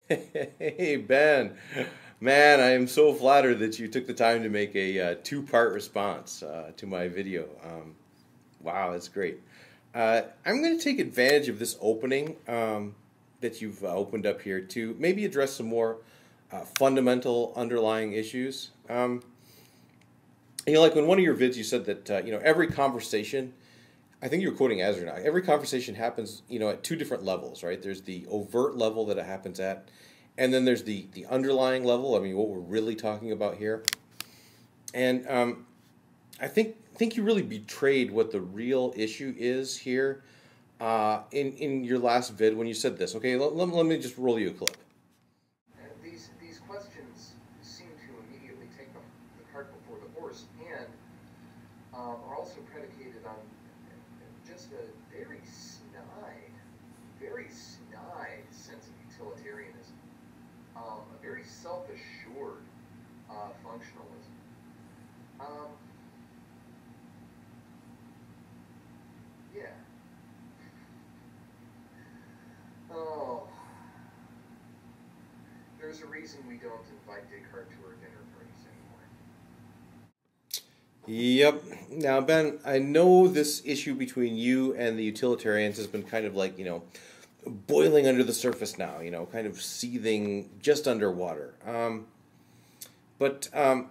Hey Ben, man, I am so flattered that you took the time to make a two-part response to my video. Wow, that's great. I'm going to take advantage of this opening that you've opened up here to maybe address some more fundamental underlying issues. Like in one of your vids, you said that every conversation. I think you're quoting Azra now. Every conversation happens, at two different levels, right? There's the overt level that it happens at, and then there's the underlying level. I mean, what we're really talking about here. And I think you really betrayed what the real issue is here in your last vid when you said this. Okay, let me just roll you a clip. These questions seem to immediately take the cart before the horse, and are also predicated on just a very snide sense of utilitarianism, a very self-assured functionalism. Um, yeah. Oh, there's a reason we don't invite Descartes to our dinner parties Yep. Now, Ben, I know this issue between you and the utilitarians has been kind of like, boiling under the surface now, kind of seething just underwater. But I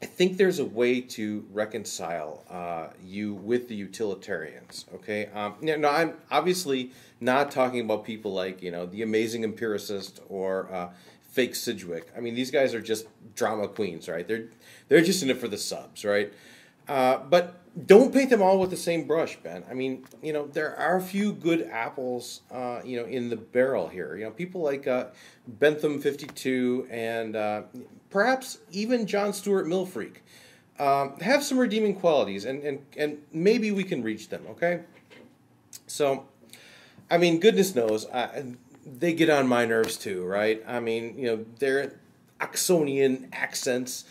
think there's a way to reconcile you with the utilitarians. Okay. No, I'm obviously not talking about people like the amazing empiricist or fake Sidgwick. I mean, these guys are just drama queens, right? They're just in it for the subs, right? But don't paint them all with the same brush, Ben. I mean, there are a few good apples, in the barrel here. People like Bentham 52 and perhaps even John Stuart Millfreak have some redeeming qualities, and maybe we can reach them, okay? So, I mean, goodness knows, they get on my nerves too, right? I mean, their Oxonian accents,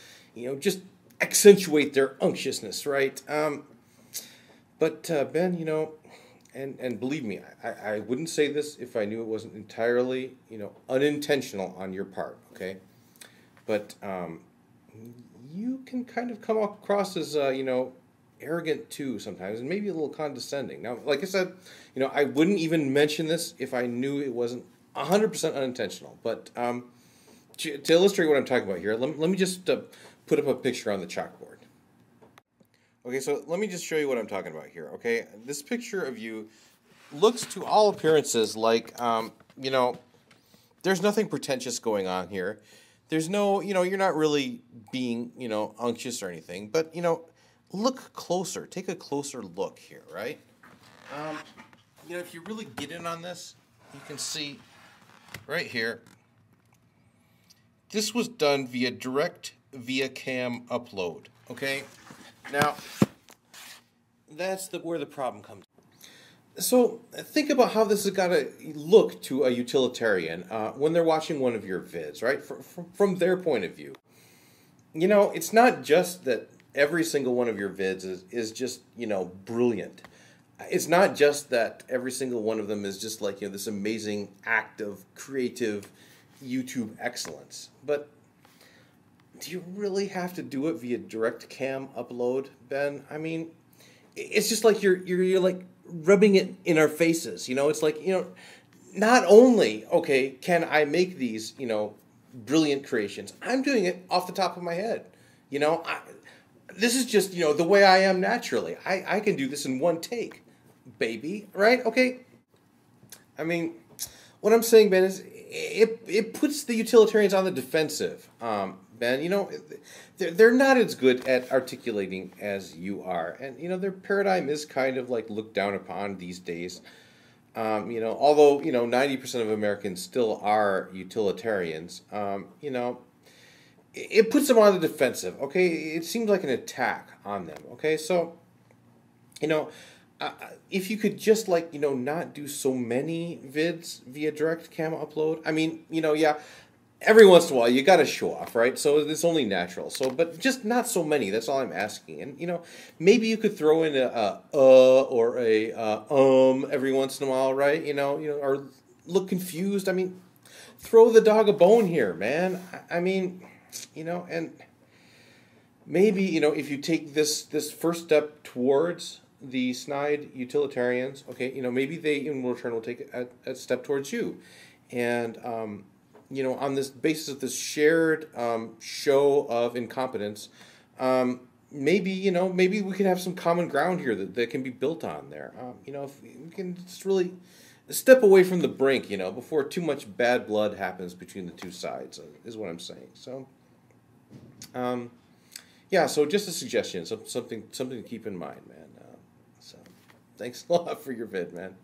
just accentuate their unctuousness, right? But Ben, and believe me, I wouldn't say this if I knew it wasn't entirely, unintentional on your part, okay? But you can kind of come across as, arrogant too sometimes, and maybe a little condescending. Now, like I said, I wouldn't even mention this if I knew it wasn't 100% unintentional. But to illustrate what I'm talking about here, let me just put up a picture on the chalkboard. Okay, so let me just show you what I'm talking about here. Okay, this picture of you looks to all appearances like, there's nothing pretentious going on here. There's no, you're not really being, unctuous or anything. But, look closer. Take a closer look here, right? If you really get in on this, you can see right here. This was done via cam upload. Okay, now that's where the problem comes. So think about how this has got to look to a utilitarian when they're watching one of your vids, right? From their point of view. It's not just that every single one of your vids is just, brilliant. It's not just that every single one of them is just like, this amazing act of creative YouTube excellence. But do you really have to do it via direct cam upload, Ben? I mean, it's just like you're like rubbing it in our faces. It's like, not only, okay, can I make these, brilliant creations, I'm doing it off the top of my head. This is just, the way I am naturally. I can do this in one take, baby, right? Okay. I mean, what I'm saying, Ben, is it puts the utilitarians on the defensive. Ben, they're not as good at articulating as you are. And, their paradigm is kind of like looked down upon these days. Although, 90% of Americans still are utilitarians, it puts them on the defensive, okay? It seems like an attack on them, okay? So, if you could just, like, not do so many vids via direct cam upload. I mean, yeah, every once in a while you got to show off, right? So it's only natural. So, but just not so many. That's all I'm asking. And maybe you could throw in a or a every once in a while, right? Or look confused. I mean, throw the dog a bone here, man. I mean, and maybe, if you take this first step towards the Snide utilitarians, okay, maybe they in return will take a step towards you. And, on this basis of this shared show of incompetence, maybe we could have some common ground here that can be built on there. If we can just really step away from the brink, before too much bad blood happens between the two sides, is what I'm saying. So, yeah, so just a suggestion, something to keep in mind, man. So, thanks a lot for your vid, man.